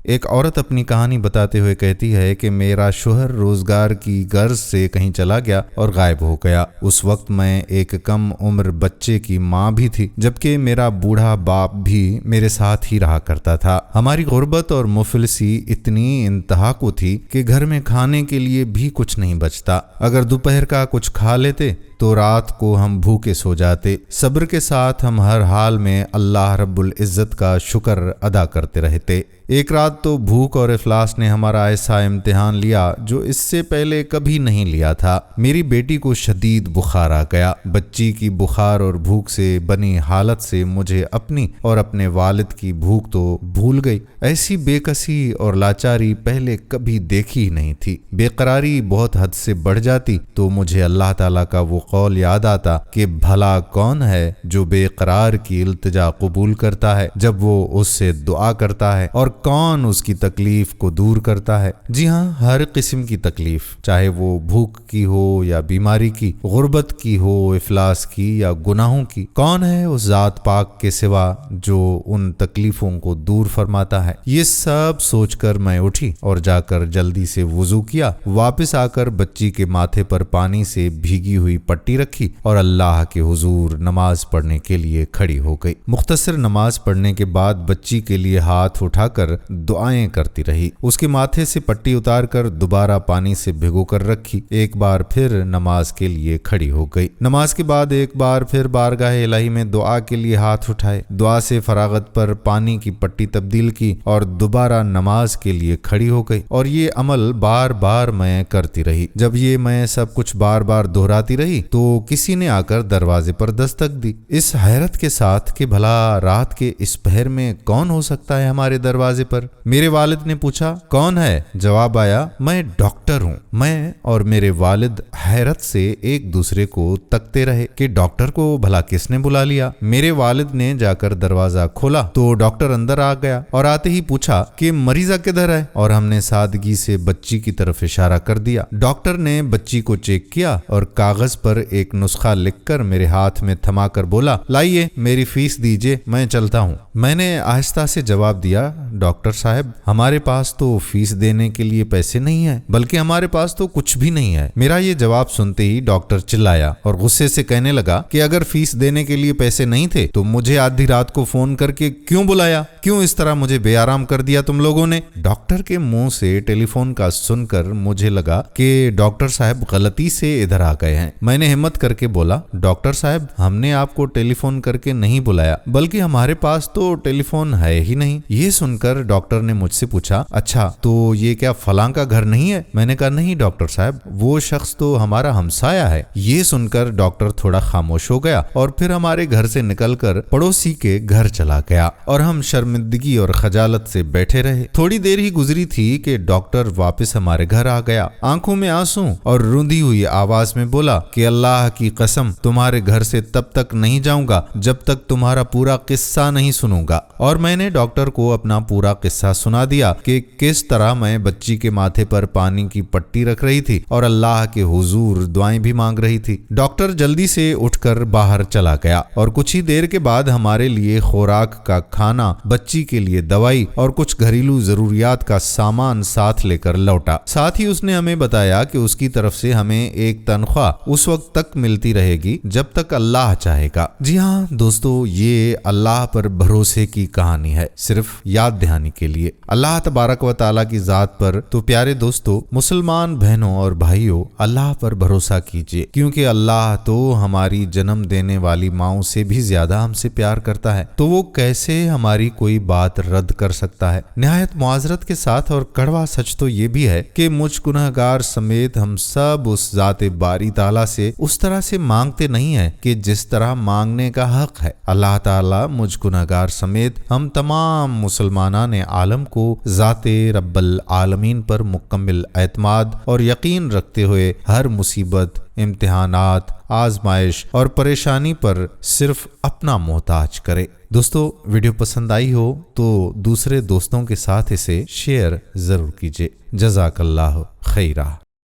ایک عورت اپنی کہانی بتاتے ہوئے کہتی ہے کہ میرا شوہر روزگار کی غرض سے کہیں چلا گیا اور غائب ہو گیا۔ اس وقت میں ایک کم عمر بچے کی ماں بھی تھی، جبکہ میرا بوڑھا باپ بھی میرے ساتھ ہی رہا کرتا تھا۔ ہماری غربت اور مفلسی اتنی انتہا کو تھی کہ گھر میں کھانے کے لیے بھی کچھ نہیں بچتا۔ اگر دوپہر کا کچھ کھا لیتے تو رات کو ہم بھوکے سو جاتے۔ صبر کے ساتھ ہم ہر حال میں اللہ رب العزت کا شکر ادا کرتے رہتے۔ ایک رات تو بھوک اور افلاس نے ہمارا ایسا امتحان لیا جو اس سے پہلے کبھی نہیں لیا تھا۔ میری بیٹی کو شدید بخار آ گیا۔ بچی کی بخار اور بھوک سے بنی حالت سے مجھے اپنی اور اپنے والد کی بھوک تو بھول گئی۔ ایسی بے کسی اور لاچاری پہلے کبھی دیکھی ہی نہیں تھی۔ بے قراری بہت حد سے بڑھ جاتی تو مجھے اللہ تعالیٰ کا وہ قول یاد آتا کہ بھلا کون ہے جو بے قرار کی التجا قبول کرتا ہے جب وہ اس سے دعا کرتا ہے، اور کون اس کی تکلیف کو دور کرتا ہے۔ جی ہاں، ہر قسم کی تکلیف، چاہے وہ بھوک کی ہو یا بیماری کی، غربت کی ہو، افلاس کی یا گناہوں کی، کون ہے اس ذات پاک کے سوا جو ان تکلیفوں کو دور فرماتا ہے۔ یہ سب سوچ کر میں اٹھی اور جا کر جلدی سے وضو کیا، واپس آ کر بچی کے ماتھے پر پانی سے بھیگی ہوئی پٹی رکھی اور اللہ کے حضور نماز پڑھنے کے لیے کھڑی ہو گئی۔ مختصر نماز پڑھنے کے بعد بچی کے لیے ہاتھ اٹھا کر دعائیں کرتی رہی۔ اس کے ماتھے سے پٹی اتار کر دوبارہ پانی سے بھگو کر رکھی۔ ایک بار پھر نماز کے لیے کھڑی ہو گئی۔ نماز کے بعد ایک بار پھر بارگاہ الہی میں دعا کے لیے ہاتھ اٹھائے، دعا سے فراغت پر پانی کی پٹی تبدیل کی اور دوبارہ نماز کے لیے کھڑی ہو گئی، اور یہ عمل بار بار میں کرتی رہی۔ جب یہ میں سب کچھ بار بار دہراتی رہی تو کسی نے آ کر دروازے پر دستک دی، اس حیرت کے ساتھ کہ بھلا رات کے اس پہر میں کون ہو سکتا ہے ہمارے دروازے پر۔ میرے والد نے پوچھا، کون ہے؟ جواب آیا، میں ڈاکٹر ہوں۔ میں اور میرے والد حیرت سے ایک دوسرے کو تکتے رہے کہ ڈاکٹر کو بھلا کس نے بلا لیا۔ میرے والد نے جا کر دروازہ کھولا تو ڈاکٹر اندر آ گیا اور آتے ہی پوچھا کہ مریضہ کدھر ہے، اور ہم نے سادگی سے بچی کی طرف اشارہ کر دیا۔ ڈاکٹر نے بچی کو چیک کیا اور کاغذ پر ایک نسخہ لکھ کر میرے ہاتھ میں تھما کر بولا، لائیے میری فیس دیجیے، میں چلتا ہوں۔ میں نے آہستہ سے جواب دیا، ڈاکٹر صاحب ہمارے پاس تو فیس دینے کے لیے پیسے نہیں ہیں، بلکہ ہمارے پاس تو کچھ بھی نہیں ہے۔ میرا یہ جواب سنتے ہی ڈاکٹر چلایا اور غصے سے کہنے لگا کہ اگر فیس دینے کے لیے پیسے نہیں تھے تو مجھے آدھی رات کو فون کر کے کیوں بلایا؟ کیوں اس طرح مجھے بے آرام کر دیا تم لوگوں نے؟ ڈاکٹر کے منہ سے ٹیلی فون کا سن کر مجھے لگا کہ ڈاکٹر صاحب غلطی سے ادھر آ گئے ہیں۔ میں نے ہمت کر کے بولا، ڈاکٹر صاحب ہم نے آپ کو ٹیلی فون کر کے نہیں بلایا، بلکہ ہمارے پاس تو ٹیلی فون ہے ہی نہیں۔ یہ سن کر ڈاکٹر نے مجھ سے پوچھا، اچھا تو یہ کیا فلاں کا گھر نہیں ہے؟ میں نے کہا، نہیں ڈاکٹر صاحب، وہ شخص تو ہمارا ہمسایہ ہے۔ یہ سن کر ڈاکٹر تھوڑا خاموش ہو گیا اور پھر ہمارے گھر سے نکل کر پڑوسی کے گھر چلا گیا اور ہم شرمندگی اور خجالت سے بیٹھے رہے۔ تھوڑی دیر ہی گزری تھی کہ ڈاکٹر واپس ہمارے گھر آ گیا، آنکھوں میں آنسو اور روندی ہوئی آواز میں بولا کہ اللہ کی قسم تمہارے گھر سے تب تک نہیں جاؤں گا جب تک تمہارا پورا قصہ نہیں سنوں گا۔ اور میں نے ڈاکٹر کو اپنا پورا قصہ سنا دیا کہ کس طرح میں بچی کے ماتھے پر پانی کی پٹی رکھ رہی تھی اور اللہ کے حضور دعائیں بھی مانگ رہی تھی۔ ڈاکٹر جلدی سے اٹھ کر باہر چلا گیا اور کچھ ہی دیر کے بعد ہمارے لیے خوراک کا کھانا، بچی کے لیے دوائی اور کچھ گھریلو ضروریات کا سامان ساتھ لے کر لوٹا۔ ساتھ ہی اس نے ہمیں بتایا کہ اس کی طرف سے ہمیں ایک تنخواہ اس وقت تک ملتی رہے گی جب تک اللہ چاہے گا۔ جی ہاں دوستو، یہ اللہ پر بھروسے کی کہانی ہے، صرف یاد دہانی کے لیے۔ اللہ تبارک و تعالیٰ کی ذات پر تو پیارے دوستو، مسلمان بہنوں اور بھائیوں، اللہ پر بھروسہ کیجئے، کیونکہ اللہ تو ہماری جنم دینے والی ماؤں سے بھی زیادہ ہم سے پیار کرتا ہے، تو وہ کیسے ہماری کوئی بات رد کر سکتا ہے۔ نہایت معذرت کے ساتھ اور کڑوا سچ تو یہ بھی ہے کہ مجھ گنہگار سمیت ہم سب اس ذات باری تعالیٰ سے اس طرح سے مانگتے نہیں ہیں کہ جس طرح مانگنے کا حق ہے۔ اللہ تعالیٰ مجھ گنہگار سمیت ہم تمام مسلمانان عالم کو ذات رب العالمین پر مکمل اعتماد اور یقین رکھتے ہوئے ہر مصیبت، امتحانات، آزمائش اور پریشانی پر صرف اپنا محتاج کرے۔ دوستو، ویڈیو پسند آئی ہو تو دوسرے دوستوں کے ساتھ اسے شیئر ضرور کیجیے۔ جزاک اللہ خیرہ۔